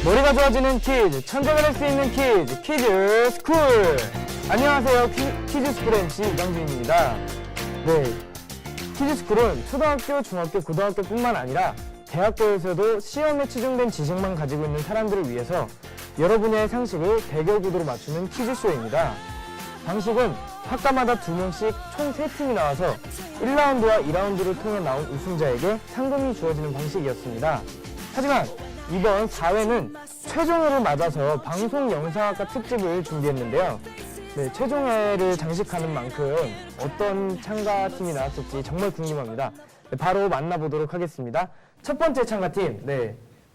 머리가 좋아지는 퀴즈, 천재가 될 수 있는 퀴즈, 퀴즈 스쿨! 안녕하세요, 퀴즈 스쿨의 MC 이강준입니다. 네, 퀴즈 스쿨은 초등학교, 중학교, 고등학교뿐만 아니라 대학교에서도 시험에 치중된 지식만 가지고 있는 사람들을 위해서 여러 분야의 상식을 대결구도로 맞추는 퀴즈쇼입니다. 방식은 학과마다 2명씩 총 3팀이 나와서 1라운드와 2라운드를 통해 나온 우승자에게 상금이 주어지는 방식이었습니다. 하지만 이번 4회는 최종회를 맞아서 방송 영상학과 특집을 준비했는데요. 네, 최종회를 장식하는 만큼 어떤 참가팀이 나왔을지 정말 궁금합니다. 네, 바로 만나보도록 하겠습니다. 첫 번째 참가팀,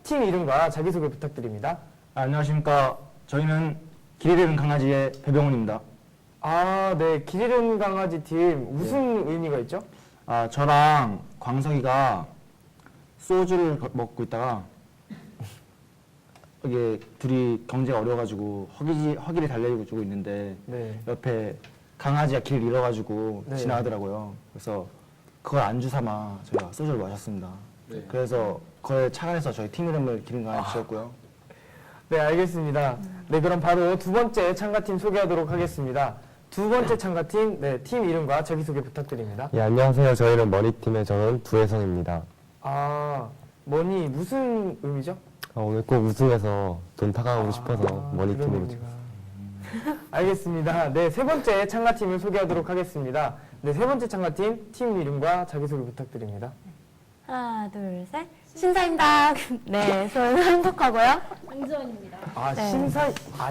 팀 이름과 자기소개 부탁드립니다. 안녕하십니까. 저희는 길 잃은 강아지의 배병훈입니다. 길 잃은 강아지 팀 무슨 의미가 있죠? 저랑 광석이가 소주를 먹고 있다가 이게 둘이 경제가 어려워가지고 허기를 달래주고 있는데 옆에 강아지가 길을 잃어가지고 지나가더라고요. 그래서 그걸 안주 삼아 저희가 소주를 마셨습니다. 그래서 그걸 착안해서 저희 팀 이름을 길 잃은 강아지 지었고요. 네, 알겠습니다. 네, 그럼 바로 두 번째 참가팀 소개하도록 하겠습니다. 두 번째 참가팀, 팀 이름과 자기소개 부탁드립니다. 예, 안녕하세요. 저희는 머니팀의 저는 두혜성입니다. 머니 무슨 의미죠? 오늘 꼭 우승해서 돈 타가고 싶어서 머니팀으로 찍었어요. 알겠습니다. 네, 세 번째 참가팀을 소개하도록 하겠습니다. 네, 세 번째 참가팀, 팀 이름과 자기소개 부탁드립니다. 하나, 둘, 셋. 신사임당. 네, 저는 한국하고요. 강지원입니다.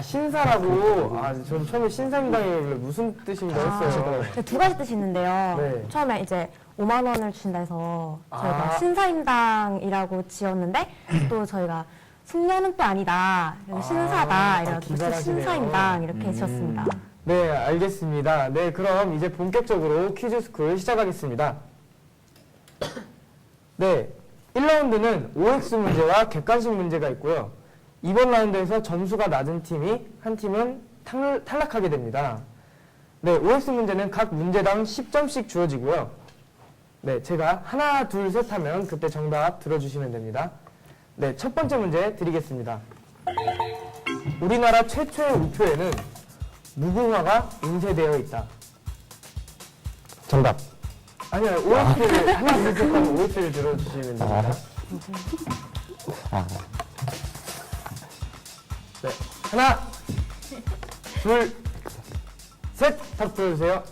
신사라고. 전 처음에 신사임당이 무슨 뜻인가 했어요. 네, 두 가지 뜻이 있는데요. 네. 처음에 이제 5만 원을 주신다 해서 저희가 신사임당이라고 지었는데 또 저희가 숙녀는 또 아니다. 그래서 신사다. 이래서 기발하시네요. 신사임당 이렇게 지었습니다. 네, 알겠습니다. 네, 그럼 이제 본격적으로 퀴즈 스쿨 시작하겠습니다. 네, 1라운드는 OX 문제와 객관식 문제가 있고요. 이번 라운드에서 점수가 낮은 팀이 한 팀은 탈락하게 됩니다. 네, OX 문제는 각 문제당 10점씩 주어지고요. 네, 제가 하나, 둘, 셋 하면 그때 정답 들어주시면 됩니다. 네, 첫 번째 문제 드리겠습니다. 우리나라 최초의 우표에는 무궁화가 인쇄되어 있다. 정답. 아니요, OX를 하나, 둘, 셋 하면 OX를 들어주시면 됩니다. 네, 하나, 둘, 셋! 답 들어주세요.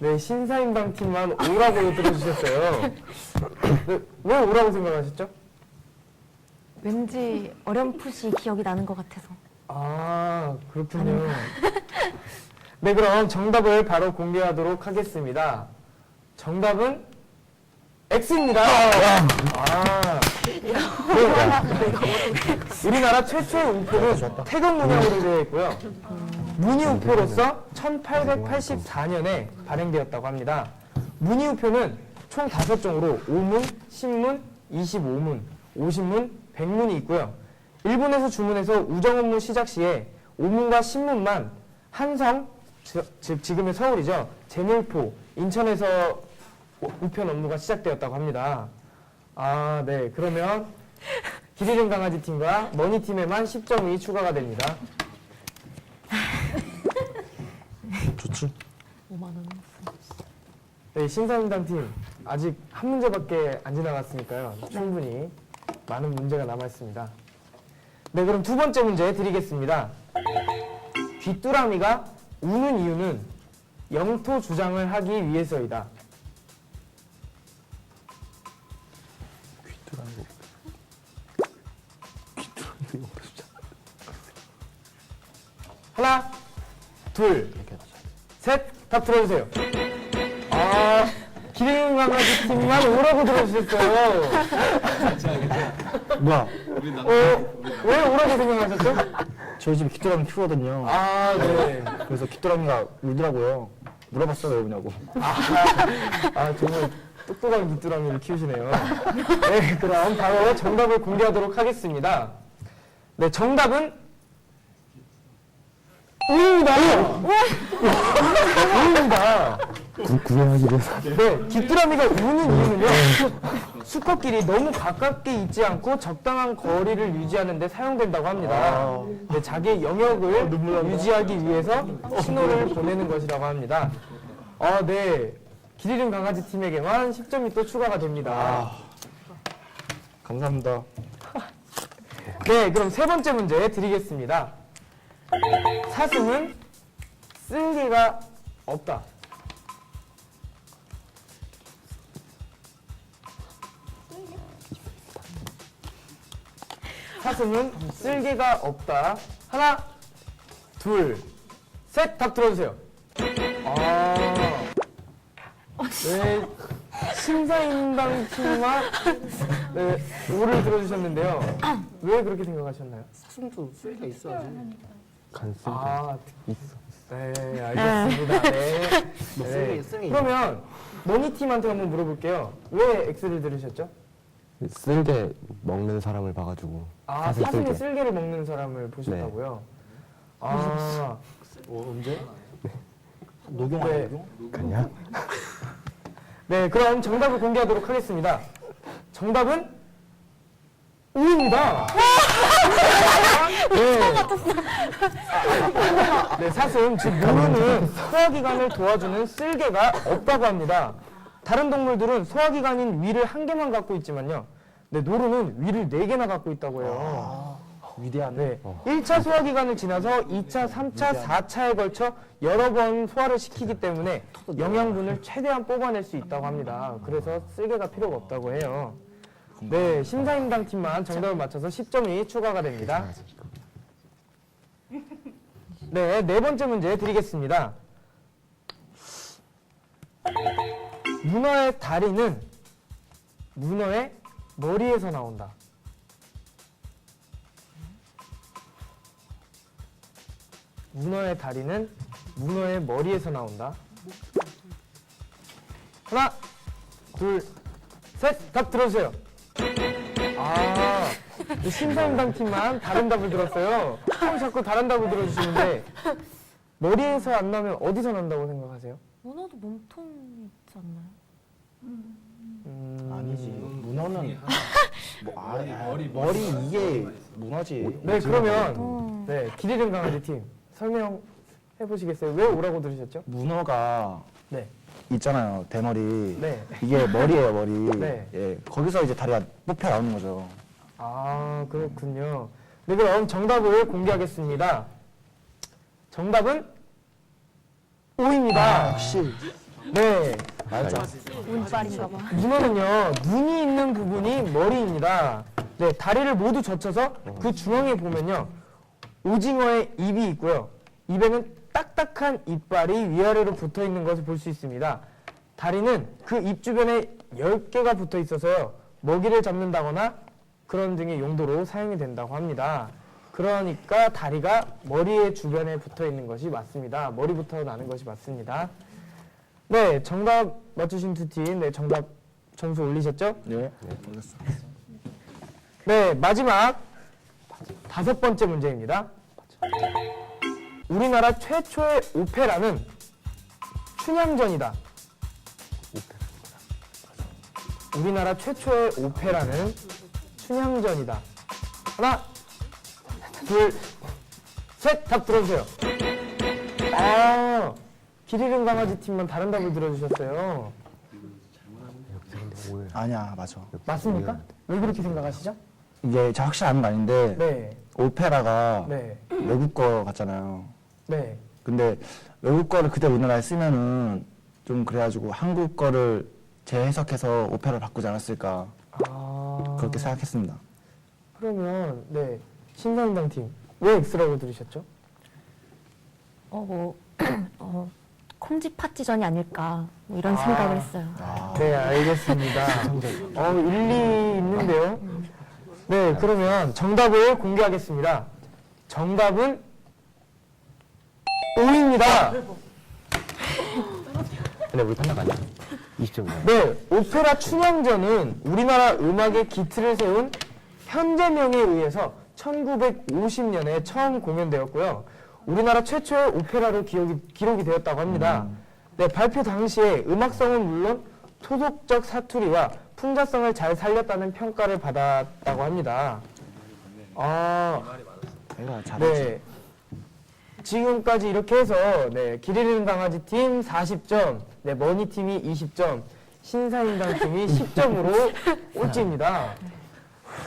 네, 신사임당 팀만 O라고 들어주셨어요. 네, 왜 O라고 생각하셨죠? 왠지 어렴풋이 기억이 나는 것 같아서. 그렇군요. 네, 그럼 정답을 바로 공개하도록 하겠습니다. 정답은 X입니다. 우리나라 최초의 우표는 태극 문양으로 되어 있고요. 무늬우표로서 1884년에 발행되었다고 합니다. 무늬우표는 총 5종으로 5문, 10문, 25문, 50문, 100문이 있고요. 일본에서 주문해서 우정 업무 시작 시에 5문과 10문만 한성, 즉 지금의 서울이죠. 제물포, 인천에서 우편 업무가 시작되었다고 합니다. 네. 그러면 길 잃은 강아지 팀과 머니 팀에만 10점이 추가가 됩니다. 좋지? 5만 원. 네, 신사임당 팀 아직 한 문제밖에 안 지나갔으니까요. 충분히 많은 문제가 남아있습니다. 네, 그럼 두 번째 문제 드리겠습니다. 귀뚜라미가 우는 이유는 영토 주장을 하기 위해서이다. 하나, 둘, 셋, 답 들어주세요. 기린 강아지 팀만 오라고 들어주셨어요. 뭐야? 왜 오라고 생각하셨죠? 저희 집에 귀뚜라미 키우거든요. 네. 그래서 귀뚜라미가 울더라고요. 물어봤어요, 왜 우냐고. 정말 똑똑한 귀뚜라미를 키우시네요. 네, 그럼 바로 정답을 공개하도록 하겠습니다. 네, 정답은 우입니다. 우입니다. 구경하기 위해서. 네, 귀뚜라미가 우는 이유는요. 수컷끼리 너무 가깝게 있지 않고 적당한 거리를 유지하는 데 사용된다고 합니다. 네, 자기의 영역을 유지하기 위해서 신호를 보내는 것이라고 합니다. 네. 길 잃은 강아지 팀에게만 10점이 또 추가가 됩니다. 감사합니다. 네, 그럼 세 번째 문제 드리겠습니다. 사슴은 쓸개가 없다. 사슴은 쓸개가 없다. 하나, 둘, 셋. 답 들어주세요. 네, 심사임당 팀만 네, 오를 들어주셨는데요. 왜 그렇게 생각하셨나요? 사슴도 쓸개가 있어야지. 간쓸게. 있어. 네, 알겠습니다. 네. 쓸개. 그러면 머니 팀한테 한번 물어볼게요. 왜 X를 들으셨죠? 쓸개 먹는 사람을 봐가지고. 사슴 사슴이 쓸개. 쓸개를 먹는 사람을 보셨다고요? 언제? 녹용 네. 아니야, 녹용? 그냥? 네, 그럼 정답을 공개하도록 하겠습니다. 정답은 O입니다. 네. 네, 사슴, 즉 노루는 소화기관을 도와주는 쓸개가 없다고 합니다. 다른 동물들은 소화기관인 위를 한 개만 갖고 있지만요. 네, 노루는 위를 4개나 갖고 있다고 해요. 위대한. 네. 1차 소화기관을 지나서 2차, 3차, 4차에 걸쳐 여러 번 소화를 시키기 때문에 영양분을 최대한 뽑아낼 수 있다고 합니다. 그래서 쓸개가 필요가 없다고 해요. 네, 심사임당 팀만 정답을 맞춰서 10점이 추가가 됩니다. 네, 네 번째 문제 드리겠습니다. 문어의 다리는 문어의 머리에서 나온다. 문어의 다리는 문어의 머리에서 나온다. 하나, 둘, 셋. 답 들어주세요. 심사임당 팀만 다른 답을 들었어요. 자꾸 다른 답을 들어주시는데 머리에서 안 나면 어디서 난다고 생각하세요? 문어도 몸통이 있지 않나요? 아니지. 문어는 머리 이게 문어지. 네, 그러면 네, 길 잃은 강아지 팀 설명해 보시겠어요? 왜 오라고 들으셨죠? 문어가 네. 있잖아요, 대머리. 네. 이게 머리예요, 머리. 네. 예, 거기서 이제 다리가 뽑혀 나오는 거죠. 그렇군요. 네, 그럼 정답을 공개하겠습니다. 정답은 O입니다. 역시. 네. 맞아. 운빨인가 봐. 문어는요, 눈이 있는 부분이 머리입니다. 네, 다리를 모두 젖혀서 그 중앙에 보면요, 오징어의 입이 있고요. 입에는 딱딱한 이빨이 위아래로 붙어 있는 것을 볼 수 있습니다. 다리는 그 입 주변에 10개가 붙어 있어서요, 먹이를 잡는다거나 그런 등의 용도로 사용이 된다고 합니다. 그러니까 다리가 머리의 주변에 붙어 있는 것이 맞습니다. 머리부터 나는 것이 맞습니다. 네, 정답 맞추신 두 팀, 네, 정답 점수 올리셨죠? 네. 네, 마지막 5번째 문제입니다. 우리나라 최초의 오페라는 춘향전이다. 우리나라 최초의 오페라는 춘향전이다. 하나, 둘, 셋. 답 들어주세요. 길 잃은 강아지 팀만 다른 답을 들어주셨어요. 아니야, 맞아. 맞습니까? 왜 그렇게 생각하시죠? 이게 제가 확실히 아는 거 아닌데 네, 오페라가 네, 외국 거 같잖아요. 네. 근데 외국 거를 그대로 우리나라에 쓰면은 좀 그래가지고 한국 거를 재해석해서 오페라를 바꾸지 않았을까 그렇게 생각했습니다. 그러면 네, 심사임당 팀 왜 X라고 들으셨죠? 콩쥐팥쥐전이 아닐까 뭐 이런 생각을 했어요. 네, 알겠습니다. 일리 있는데요. 네, 그러면 정답을 공개하겠습니다. 정답은 O입니다. 근데 우리 탈락 아니야? 20점이야. 네, 오페라 춘향전은 우리나라 음악의 기틀을 세운 현재명에 의해서 1950년에 처음 공연되었고요. 우리나라 최초의 오페라로 기록이 되었다고 합니다. 네, 발표 당시에 음악성은 물론 토속적 사투리와 풍자성을 잘 살렸다는 평가를 받았다고 합니다. 내가 잘하지. 네. 지금까지 이렇게 해서 네, 길 잃은 강아지 팀 40점, 네, 머니 팀이 20점, 신사임당 팀이 10점으로 꼴찌입니다.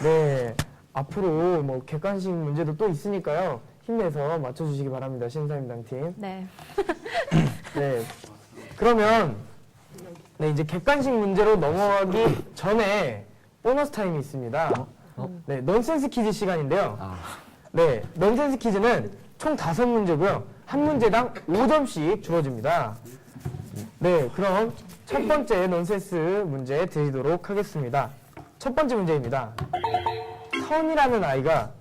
네, 앞으로 뭐 객관식 문제도 또 있으니까요. 힘내서 맞춰주시기 바랍니다. 신사임당 팀. 네. 네. 그러면 네, 이제 객관식 문제로 넘어가기 전에 보너스 타임이 있습니다. 네, 넌센스 퀴즈 시간인데요. 네, 넌센스 퀴즈는 총 5문제고요. 한 문제당 5점씩 주어집니다. 네, 그럼 첫 번째 넌센스 문제 드리도록 하겠습니다. 첫 번째 문제입니다. 턴이라는 아이가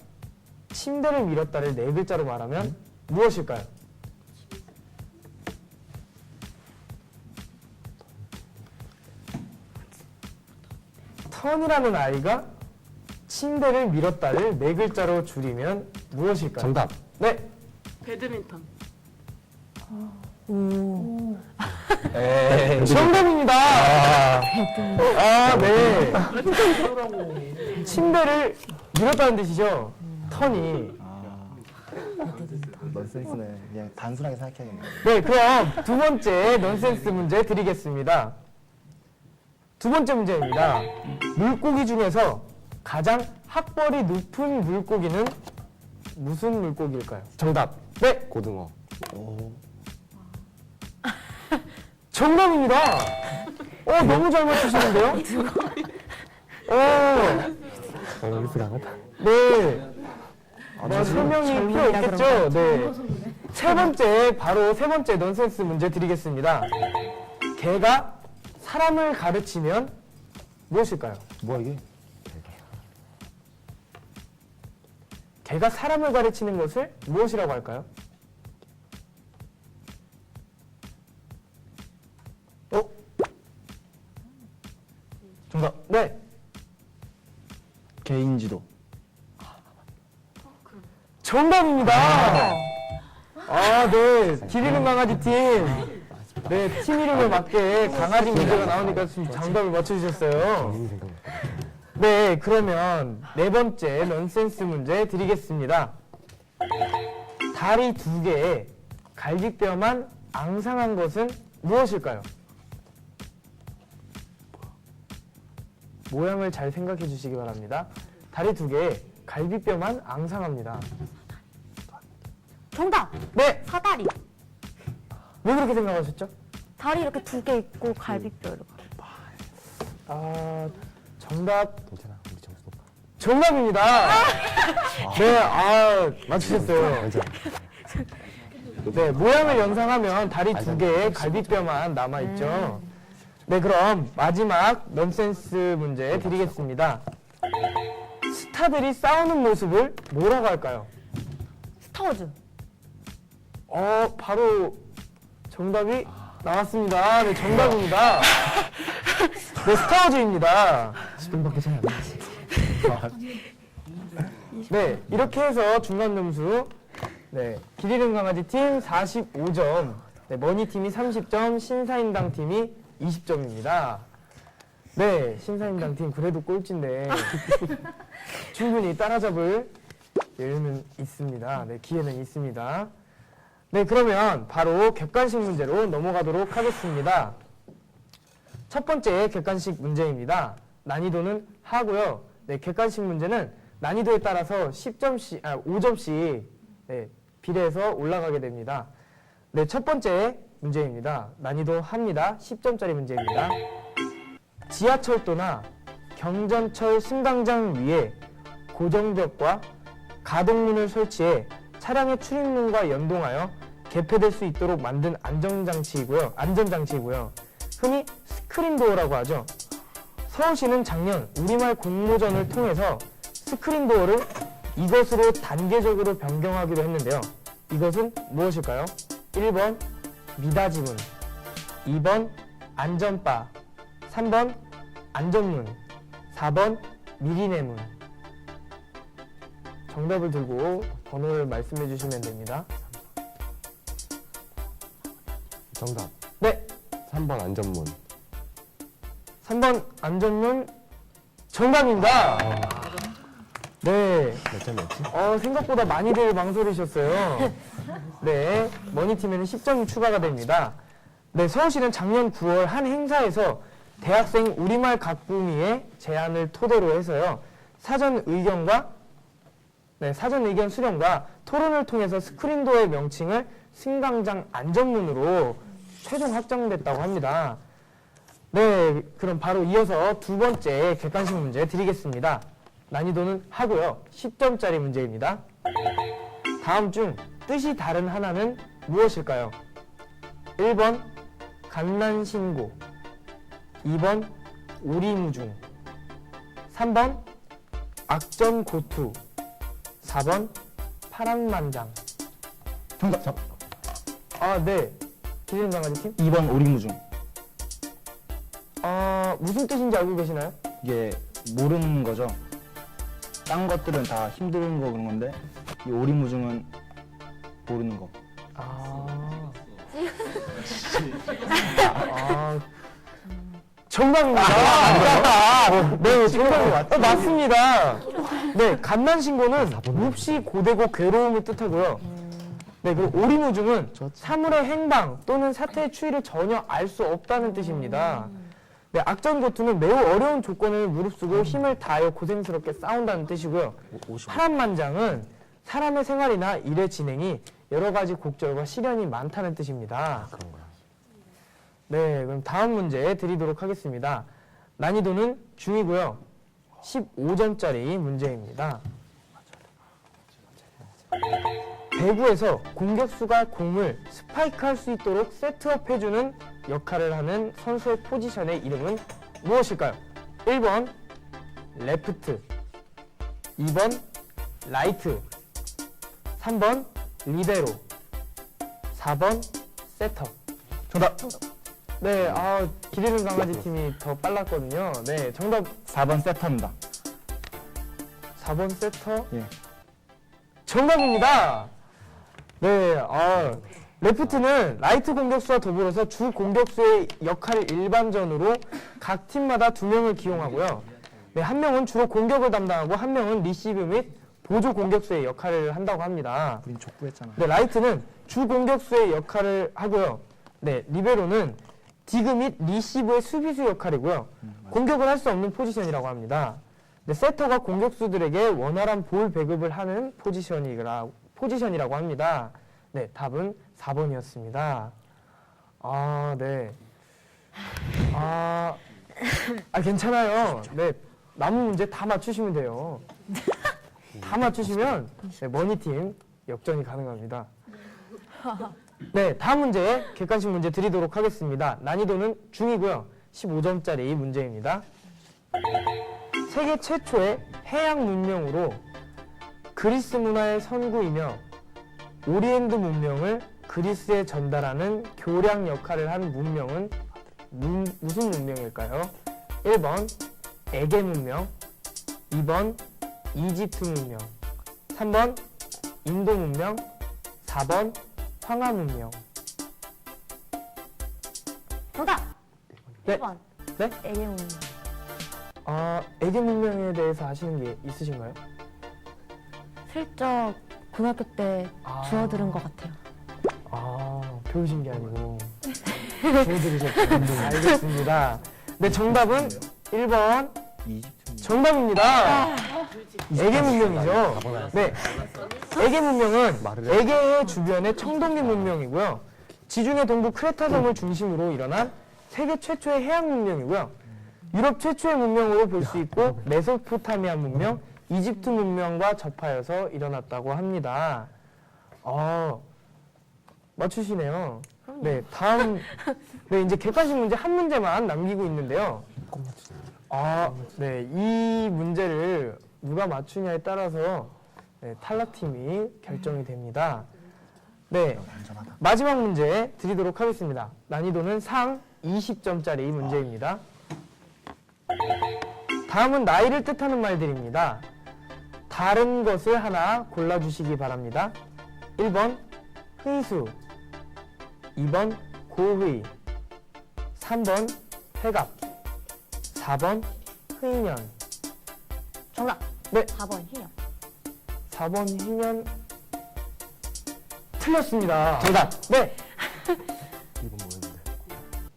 침대를 밀었다를 4글자로 말하면 무엇일까요? 턴이라는 아이가 침대를 밀었다를 4글자로 줄이면 무엇일까요? 정답. 네. 배드민턴. 정답입니다. 네. 침대를 밀었다는 뜻이죠. 턴이. 넌센스네. 그냥 단순하게 생각해야겠네. 네, 그럼 두 번째 넌센스 문제 드리겠습니다. 두 번째 문제입니다. 물고기 중에서 가장 학벌이 높은 물고기는 무슨 물고기일까요? 정답. 네, 고등어. 정답입니다. 너무 잘 맞추시는데요? 얼굴 강하다. 네. 설명이 필요 없겠죠? 네. 바로 세 번째 넌센스 문제 드리겠습니다. 개가 사람을 가르치면 무엇일까요? 뭐야 이게? 개가 사람을 가르치는 것을 무엇이라고 할까요? 정답. 네. 개인지도. 정답입니다. 네. 길 잃은 강아지 팀. 네, 팀 이름에 맞게 강아지 문제가 나오니까 지금 정답을 맞춰주셨어요. 네, 그러면 네 번째 넌센스 문제 드리겠습니다. 다리 2개에 갈비뼈만 앙상한 것은 무엇일까요? 모양을 잘 생각해 주시기 바랍니다. 다리 2개에 갈비뼈만 앙상합니다. 정답! 네! 사다리. 왜 그렇게 생각하셨죠? 다리 이렇게 2개 있고 갈비뼈 이렇게. 정답 괜찮아. 우리 점수 높아. 정답입니다. 네, 맞추셨어요. 맞아. 네, 모양을 연상하면 다리 2개에 갈비뼈만 남아있죠. 네, 그럼 마지막 넌센스 문제 드리겠습니다. 스타들이 싸우는 모습을 뭐라고 할까요? 스타워즈. 바로 정답이 나왔습니다. 네, 정답입니다. 네, 스타워즈입니다. 10분밖에 차이 안 나. 네, 이렇게 해서 중간 점수 네, 길 잃은 강아지 팀 45점, 네, 머니 팀이 30점, 신사임당 팀이 20점입니다. 네, 신사임당 팀 그래도 꼴찌인데 충분히 따라잡을 여유는 있습니다. 네, 기회는 있습니다. 네, 그러면 바로 객관식 문제로 넘어가도록 하겠습니다. 첫 번째 객관식 문제입니다. 난이도는 하고요. 네, 객관식 문제는 난이도에 따라서 5점씩 네, 비례해서 올라가게 됩니다. 네, 첫 번째 문제입니다. 난이도 합니다. 10점짜리 문제입니다. 지하철도나 경전철 승강장 위에 고정벽과 가동문을 설치해 차량의 출입문과 연동하여 개폐될 수 있도록 만든 안전장치이고요. 흔히 스크린도어라고 하죠. 서울시는 작년 우리말 공모전을 통해서 스크린도어를 이것으로 단계적으로 변경하기로 했는데요. 이것은 무엇일까요? 1번 미닫이문, 2번 안전바, 3번 안전문, 4번 미리내문. 정답을 들고 번호를 말씀해 주시면 됩니다. 정답. 네, 3번 안전문. 3번 안전문 정답입니다. 네, 몇 점이었지? 생각보다 많이들 망설이셨어요. 네, 머니팀에는 10점이 추가가 됩니다. 네, 서울시는 작년 9월 한 행사에서 대학생 우리말 가꾸미의 제안을 토대로 해서요. 사전 의견 수렴과 토론을 통해서 스크린도어의 명칭을 승강장 안전문으로 최종 확정됐다고 합니다. 네, 그럼 바로 이어서 두 번째 객관식 문제 드리겠습니다. 난이도는 하고요. 10점짜리 문제입니다. 다음 중 뜻이 다른 하나는 무엇일까요? 1번 갓난신고, 2번 오리무중, 3번 악전고투, 4번 파란만장. 정답. 네. 기준 강아지팀? 2번 오리무중. 무슨 뜻인지 알고 계시나요? 이게 모르는 거죠. 딴 것들은 다 힘든 거 그런 건데 이 오리무중은 모르는 거. 정답입니다. 네, 정답입니다. 맞습니다. 네, 갓난신고는 몹시 고되고 괴로움을 뜻하고요. 네, 그리고 오리무중은 사물의 행방 또는 사태의 추이를 전혀 알 수 없다는 뜻입니다. 네, 악전고투는 매우 어려운 조건을 무릅쓰고 힘을 다하여 고생스럽게 싸운다는 뜻이고요. 파란만장은 사람의 생활이나 일의 진행이 여러 가지 곡절과 시련이 많다는 뜻입니다. 네, 그럼 다음 문제 드리도록 하겠습니다. 난이도는 중이고요. 15점짜리 문제입니다. 배구에서 공격수가 공을 스파이크할 수 있도록 세트업 해주는 역할을 하는 선수의 포지션의 이름은 무엇일까요? 1번 레프트, 2번 라이트, 3번 리베로, 4번 세터. 정답. 네, 기르는 강아지 팀이 더 빨랐거든요. 네, 정답 4번 세터입니다. 4번 세터. 예. 정답입니다. 네, 레프트는 라이트 공격수와 더불어서 주 공격수의 역할을 일반전으로 각 팀마다 2명을 기용하고요. 네, 한 명은 주로 공격을 담당하고 한 명은 리시브 및 보조 공격수의 역할을 한다고 합니다. 우린 족구했잖아. 네, 라이트는 주 공격수의 역할을 하고요. 네, 리베로는 디그 및 리시브의 수비수 역할이고요. 공격을 할 수 없는 포지션이라고 합니다. 네, 세터가 공격수들에게 원활한 볼 배급을 하는 포지션이라고 합니다. 네, 답은 4번이었습니다. 네. 괜찮아요. 네, 남은 문제 다 맞추시면 돼요. 다 맞추시면 네, 머니팀 역전이 가능합니다. 네, 다음 문제 객관식 문제 드리도록 하겠습니다. 난이도는 중이고요. 15점짜리 문제입니다. 세계 최초의 해양 문명으로 그리스 문화의 선구이며 오리엔트 문명을 그리스에 전달하는 교량 역할을 한 문명은 무슨 문명일까요? 1번 에게 문명, 2번 이집트 문명, 3번 인도 문명, 4번 황하 문명. 정답! 네. 1번. 네? 애기문명. 에게 문명에 대해서 아시는 게 있으신가요? 슬쩍 고등학교 때 주워 들은 것 같아요. 배우신 게 아니고 주워들으셨군요. 알겠습니다. 네, 정답은 1번 정답입니다. 에게 문명이죠. 네, 에게 문명은 에게해 주변의 청동기 문명이고요. 지중해 동부 크레타 섬을 중심으로 일어난 세계 최초의 해양 문명이고요. 유럽 최초의 문명으로 볼 수 있고 메소포타미아 문명, 이집트 문명과 접하여서 일어났다고 합니다. 맞추시네요. 네, 다음 네, 이제 객관식 문제 한 문제만 남기고 있는데요. 네, 이 문제를 누가 맞추냐에 따라서 네, 탈락팀이 결정이 됩니다. 네, 마지막 문제 드리도록 하겠습니다. 난이도는 상 20점짜리 문제입니다. 다음은 나이를 뜻하는 말들입니다. 다른 것을 하나 골라주시기 바랍니다. 1번 흔수, 2번 고의, 3번 회갑, 4번 흐인년. 정답. 네. 4번 희년. 4번 희년 틀렸습니다. 정답. 네.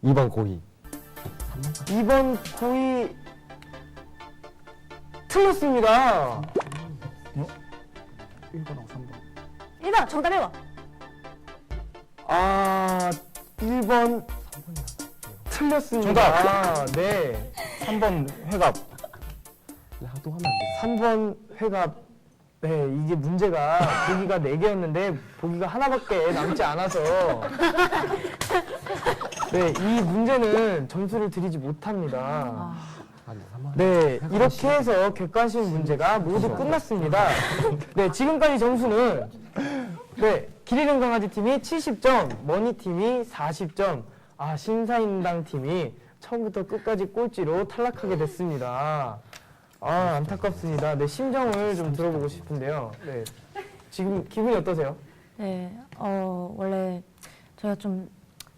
2번 고희. 2번 고의 틀렸습니다. 1번하고 3번. 1번. 정답 1번. 아, 1번 틀렸습니다. 네. 3번 회갑. 또 하면 안 돼. 3번 회갑. 네, 이게 문제가 보기가 4개였는데 보기가 하나밖에 남지 않아서 네, 이 문제는 점수를 드리지 못합니다. 안 돼, 3번. 네, 이렇게 해서 객관식 문제가 모두 끝났습니다. 네, 지금까지 점수는 네, 길이는 강아지 팀이 70점, 머니 팀이 40점, 아, 신사임당 팀이 처음부터 끝까지 꼴찌로 탈락하게 됐습니다. 아, 안타깝습니다. 네, 심정을 좀 들어보고 싶은데요. 네, 지금 기분이 어떠세요? 네. 원래 저희가 좀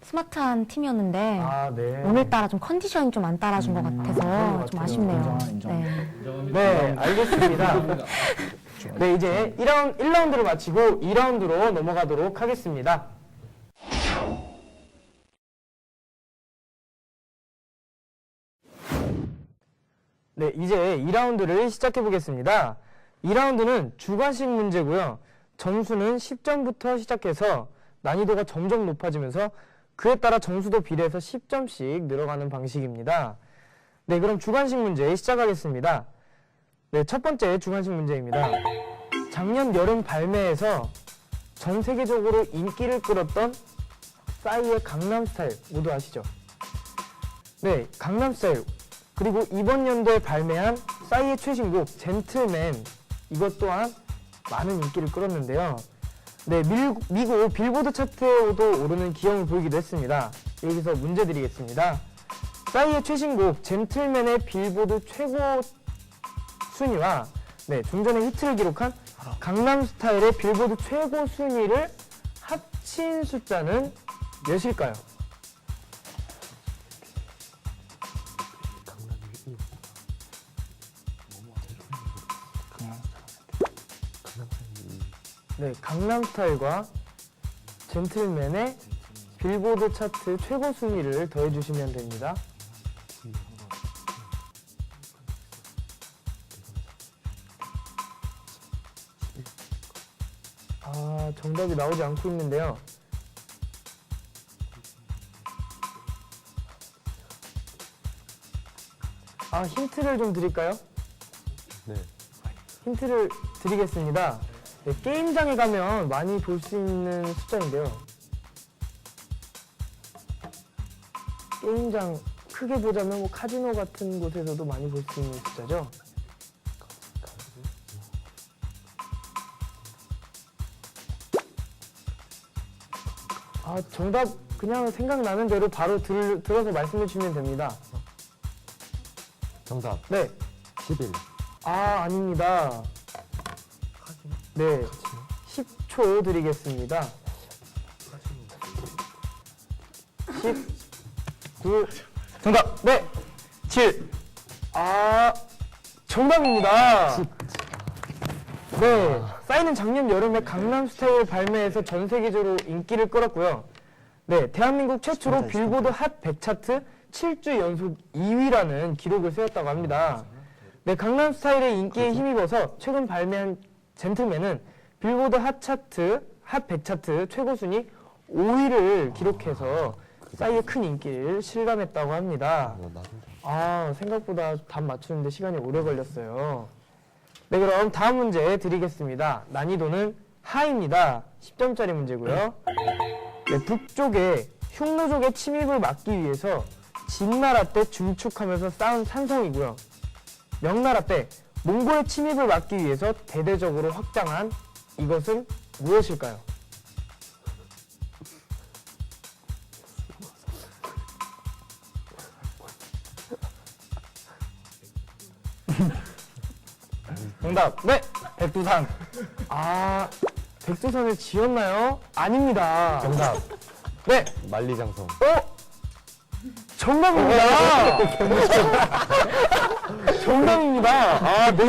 스마트한 팀이었는데 아, 네. 오늘따라 좀 컨디션이 좀 안 따라준 것 그런 같아서 것 좀 같아요. 아쉽네요. 인정. 네. 네, 알겠습니다. 네, 이제 1라운드를 마치고 2라운드로 넘어가도록 하겠습니다. 네, 이제 2라운드를 시작해 보겠습니다. 2라운드는 주관식 문제고요. 점수는 10점부터 시작해서 난이도가 점점 높아지면서 그에 따라 점수도 비례해서 10점씩 늘어가는 방식입니다. 네, 그럼 주관식 문제 시작하겠습니다. 네, 첫 번째 주관식 문제입니다. 작년 여름 발매에서 전 세계적으로 인기를 끌었던 싸이의 강남스타일 모두 아시죠? 네, 강남스타일. 그리고 이번 연도에 발매한 싸이의 최신곡 젠틀맨, 이것 또한 많은 인기를 끌었는데요. 네, 미국 빌보드 차트에도 오르는 기염을 보이기도 했습니다. 여기서 문제 드리겠습니다. 싸이의 최신곡 젠틀맨의 빌보드 최고 순위와 네, 좀 전에 히트를 기록한 강남스타일의 빌보드 최고 순위를 합친 숫자는 몇일까요? 네, 강남스타일과 젠틀맨의 빌보드 차트 최고 순위를 더해주시면 됩니다. 아, 정답이 나오지 않고 있는데요. 아, 힌트를 좀 드릴까요? 네. 힌트를 드리겠습니다. 네, 게임장에 가면 많이 볼 수 있는 숫자인데요. 게임장 크게 보자면 뭐 카지노 같은 곳에서도 많이 볼 수 있는 숫자죠. 아, 정답 그냥 생각나는 대로 바로 들어서 말씀해 주시면 됩니다. 정답. 네. 11. 아, 아닙니다. 네. 10초 드리겠습니다. 10, 9, 정답! 네! 7. 아, 정답입니다. 네. 싸이는 작년 여름에 강남스타일 발매해서 전 세계적으로 인기를 끌었고요. 네. 대한민국 최초로 빌보드 핫 100 차트 7주 연속 2위라는 기록을 세웠다고 합니다. 네. 강남스타일의 인기에 힘입어서 최근 발매한 젠틀맨은 빌보드 핫 100 차트 최고 순위 5위를 기록해서 싸이의 큰 인기를 실감했다고 합니다. 아, 생각보다 답 맞추는데 시간이 오래 걸렸어요. 네, 그럼 다음 문제 드리겠습니다. 난이도는 하입니다. 10점짜리 문제고요. 네, 북쪽에 흉노족의 침입을 막기 위해서 진나라 때 중축하면서 쌓은 산성이고요. 명나라 때 몽골의 침입을 막기 위해서 대대적으로 확장한 이것은 무엇일까요? 정답. 네. 백두산. 아, 백두산을 지었나요? 아닙니다. 정답. 네. 만리장성. 정답입니다. 정답입니다. 아, 네.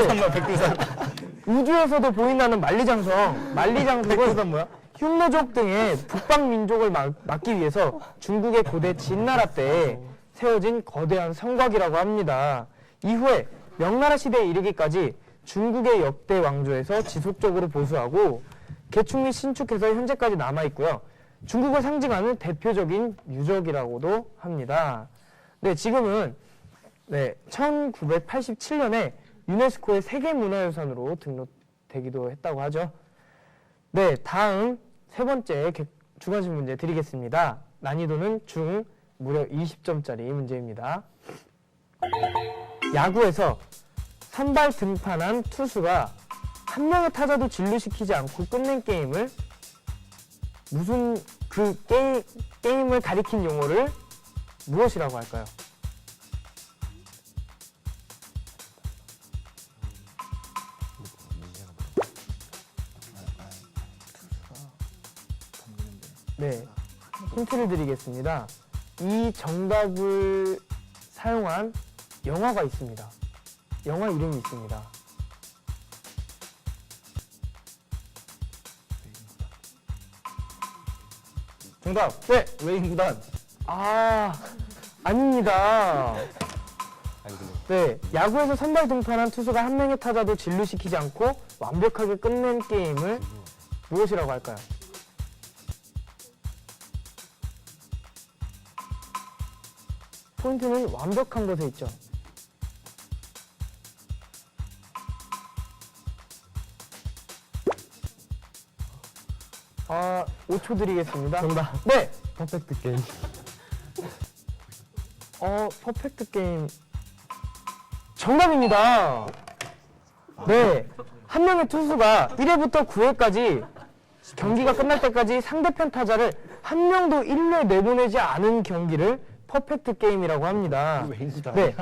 우주에서도 보인다는 만리장성. 만리장성은 뭐야? 흉노족 등의 북방 민족을 막기 위해서 중국의 고대 진나라 때에 세워진 거대한 성곽이라고 합니다. 이후에 명나라 시대에 이르기까지 중국의 역대 왕조에서 지속적으로 보수하고 개축 및 신축해서 현재까지 남아 있고요. 중국을 상징하는 대표적인 유적이라고도 합니다. 네, 지금은 1987년에 유네스코의 세계문화유산으로 등록되기도 했다고 하죠. 네, 다음 세 번째 주관식 문제 드리겠습니다. 난이도는 중 무려 20점짜리 문제입니다. 야구에서 선발 등판한 투수가 한 명의 타자도 진루시키지 않고 끝낸 게임을 게임을 가리킨 용어를 무엇이라고 할까요? 네, 힌트를 드리겠습니다. 이 정답을 사용한 영화가 있습니다. 영화 이름이 있습니다. 정답. 네, 외인 구단. 아, 아닙니다. 네, 야구에서 선발 등판한 투수가 한 명의 타자도 진루시키지 않고 완벽하게 끝낸 게임을 무엇이라고 할까요? 포인트는 완벽한 것에 있죠. 아, 5초 드리겠습니다. 정답. 네, 퍼펙트 게임. 퍼펙트 게임. 정답입니다. 네, 한 명의 투수가 1회부터 9회까지 경기가 끝날 때까지 상대편 타자를 한 명도 1루 내보내지 않은 경기를 퍼펙트 게임이라고 합니다. 네,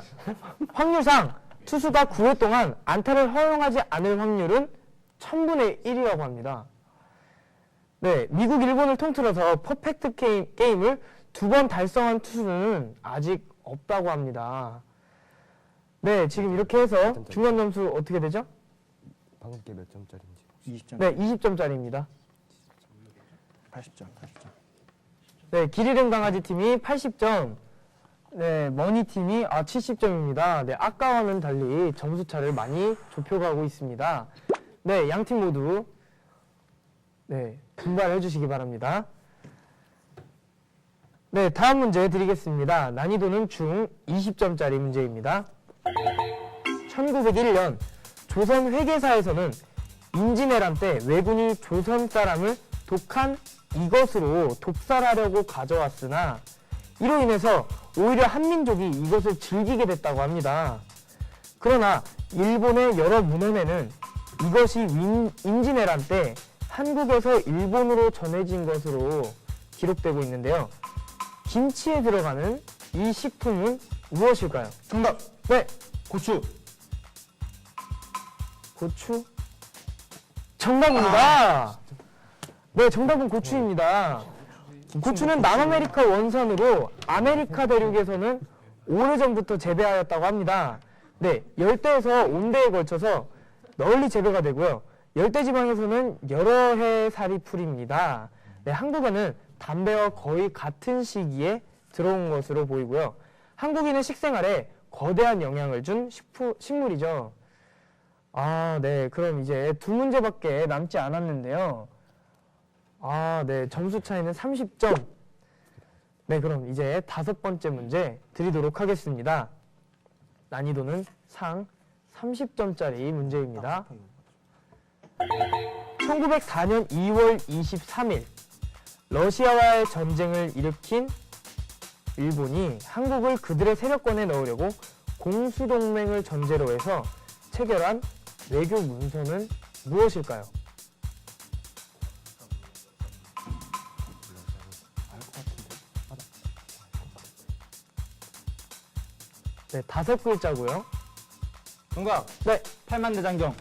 확률상 투수가 9회 동안 안타를 허용하지 않을 확률은 1000분의 1이라고 합니다. 네, 미국, 일본을 통틀어서 퍼펙트 게임을 2번 달성한 투수는 아직 없다고 합니다. 네, 지금 이렇게 해서 중간 점수 어떻게 되죠? 방금 게 몇 점짜리인지. 20점. 네, 20점짜리입니다. 80점. 네, 길 잃은 강아지 팀이 80점, 네, 머니 팀이 70점입니다. 네, 아까와는 달리 점수차를 많이 좁혀가고 있습니다. 네, 양 팀 모두 네, 분발해 주시기 바랍니다. 네, 다음 문제 드리겠습니다. 난이도는 중 20점짜리 문제입니다. 1901년 조선 회계사에서는 임진왜란 때 왜군이 조선 사람을 독한 이것으로 독살하려고 가져왔으나 이로 인해서 오히려 한민족이 이것을 즐기게 됐다고 합니다. 그러나 일본의 여러 문헌에는 이것이 임진왜란 때 한국에서 일본으로 전해진 것으로 기록되고 있는데요. 김치에 들어가는 이 식품은 무엇일까요? 정답. 네, 고추. 고추? 정답입니다. 네, 정답은 고추입니다. 고추는 남아메리카 원산으로 아메리카 대륙에서는 오래전부터 재배하였다고 합니다. 네, 열대에서 온대에 걸쳐서 널리 재배가 되고요. 열대지방에서는 여러 해 살이 풀입니다. 네, 한국에는 담배와 거의 같은 시기에 들어온 것으로 보이고요. 한국인의 식생활에 거대한 영향을 준 식물이죠. 아, 네, 그럼 이제 두 문제밖에 남지 않았는데요. 아, 네, 점수 차이는 30점. 네, 그럼 이제 5번째 문제 드리도록 하겠습니다. 난이도는 상 30점짜리 문제입니다. 1904년 2월 23일 러시아와의 전쟁을 일으킨 일본이 한국을 그들의 세력권에 넣으려고 공수동맹을 전제로 해서 체결한 외교 문서는 무엇일까요? 네, 5글자고요. 정답. 네, 팔만대장경.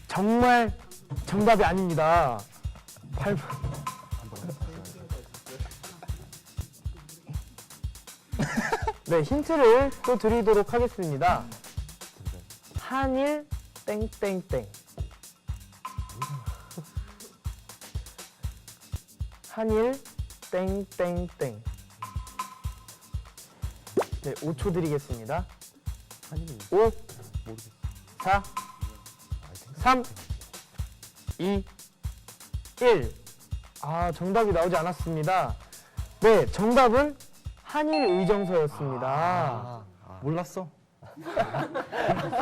정말 정답이 아닙니다. 네, 힌트를 또 드리도록 하겠습니다. 한일 땡땡땡. 한일 땡땡땡. 네, 5초 드리겠습니다. 5, 4, 3, 2, 1. 아, 정답이 나오지 않았습니다. 네, 정답은 한일의정서였습니다. 몰랐어.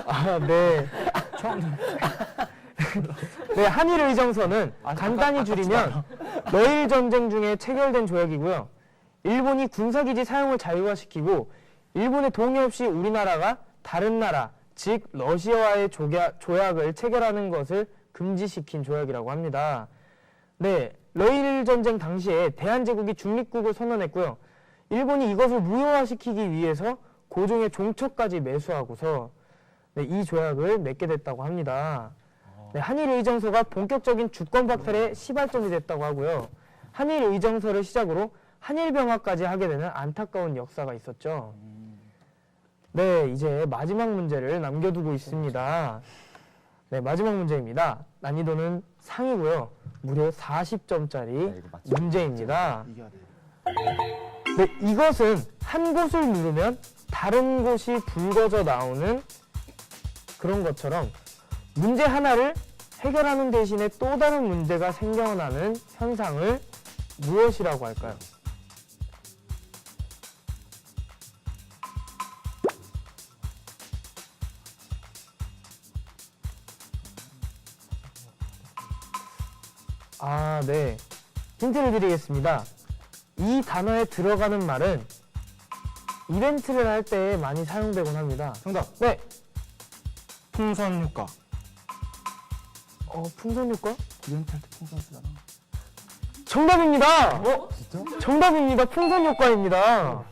아, 네. 네, 한일의정서는 간단히 줄이면 러일 전쟁 중에 체결된 조약이고요. 일본이 군사기지 사용을 자유화시키고 일본의 동의 없이 우리나라가 다른 나라, 즉 러시아와의 조약을 체결하는 것을 금지시킨 조약이라고 합니다. 네, 러일 전쟁 당시에 대한제국이 중립국을 선언했고요. 일본이 이것을 무효화시키기 위해서 고종의 종처까지 매수하고서 네, 이 조약을 맺게 됐다고 합니다. 네, 한일의정서가 본격적인 주권 박탈의 시발점이 됐다고 하고요. 한일의정서를 시작으로 한일병합까지 하게 되는 안타까운 역사가 있었죠. 네, 이제 마지막 문제를 남겨두고 있습니다. 네, 마지막 문제입니다. 난이도는 상이고요. 무려 40점짜리 문제입니다. 네, 이것은 한 곳을 누르면 다른 곳이 붉어져 나오는 그런 것처럼 문제 하나를 해결하는 대신에 또 다른 문제가 생겨나는 현상을 무엇이라고 할까요? 아, 네. 힌트를 드리겠습니다. 이 단어에 들어가는 말은 이벤트를 할 때 많이 사용되곤 합니다. 정답. 네. 풍선 효과. 풍선 효과? 이벤트 할 때 풍선 쓰잖아. 정답입니다. 진짜? 정답입니다. 풍선 효과입니다.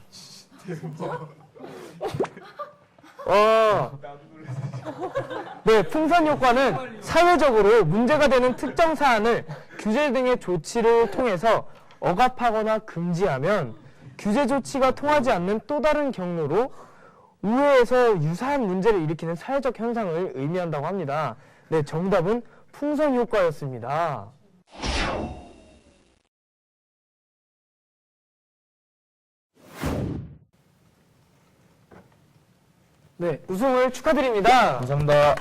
네, 풍선 효과는 사회적으로 문제가 되는 특정 사안을 규제 등의 조치를 통해서 억압하거나 금지하면 규제 조치가 통하지 않는 또 다른 경로로 우회해서 유사한 문제를 일으키는 사회적 현상을 의미한다고 합니다. 네, 정답은 풍선 효과였습니다. 네, 우승을 축하드립니다. 감사합니다.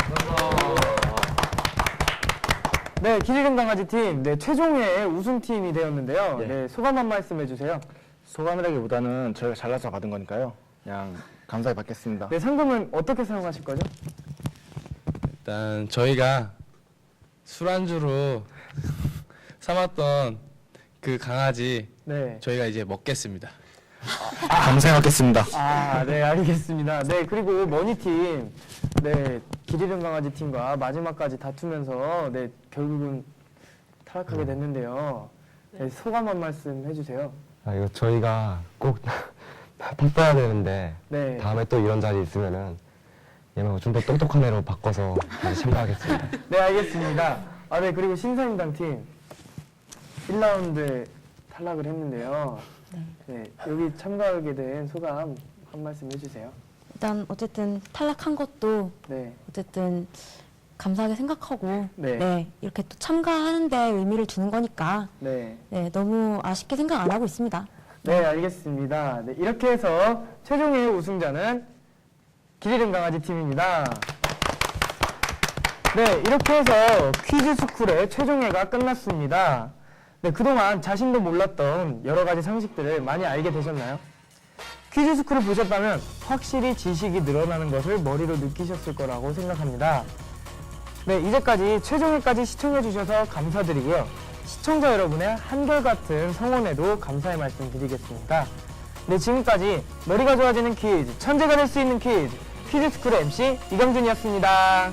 네, 기지경 강아지 팀, 네, 최종의 우승팀이 되었는데요. 네, 소감 한 말씀 해주세요. 소감이라기보다는 저희가 잘나서 받은 거니까요. 그냥 감사히 받겠습니다. 네, 상금은 어떻게 사용하실 거죠? 일단 저희가 술안주로 삼았던 그 강아지 네. 저희가 이제 먹겠습니다. 감사히 받겠습니다. 아, 네, 알겠습니다. 네, 그리고 머니팀, 네, 기리름 강아지 팀과 마지막까지 다투면서, 네, 결국은 탈락하게 됐는데요. 네, 소감 한 말씀 해주세요. 아, 이거 저희가 꼭 바꿔야 되는데 네. 다음에 또 이런 자리 있으면은 얘는 좀 더 똑똑한 애로 바꿔서 다시 참가하겠습니다. 네, 알겠습니다. 아, 네, 그리고 신사임당 팀 1라운드에 탈락을 했는데요. 네, 여기 참가하게 된 소감 한 말씀 해주세요. 일단 어쨌든 탈락한 것도 네, 어쨌든 감사하게 생각하고 네. 네, 이렇게 또 참가하는 데 의미를 두는 거니까 네, 네, 너무 아쉽게 생각 안 하고 있습니다. 네, 알겠습니다. 네, 이렇게 해서 최종의 우승자는 기리름 강아지 팀입니다. 네, 이렇게 해서 퀴즈 스쿨의 최종회가 끝났습니다. 네, 그동안 자신도 몰랐던 여러 가지 상식들을 많이 알게 되셨나요? 퀴즈 스쿨을 보셨다면 확실히 지식이 늘어나는 것을 머리로 느끼셨을 거라고 생각합니다. 네, 이제까지 최종회까지 시청해주셔서 감사드리고요. 시청자 여러분의 한결같은 성원에도 감사의 말씀 드리겠습니다. 네, 지금까지 머리가 좋아지는 퀴즈, 천재가 될 수 있는 퀴즈, 퀴즈 스쿨의 MC 이강준이었습니다.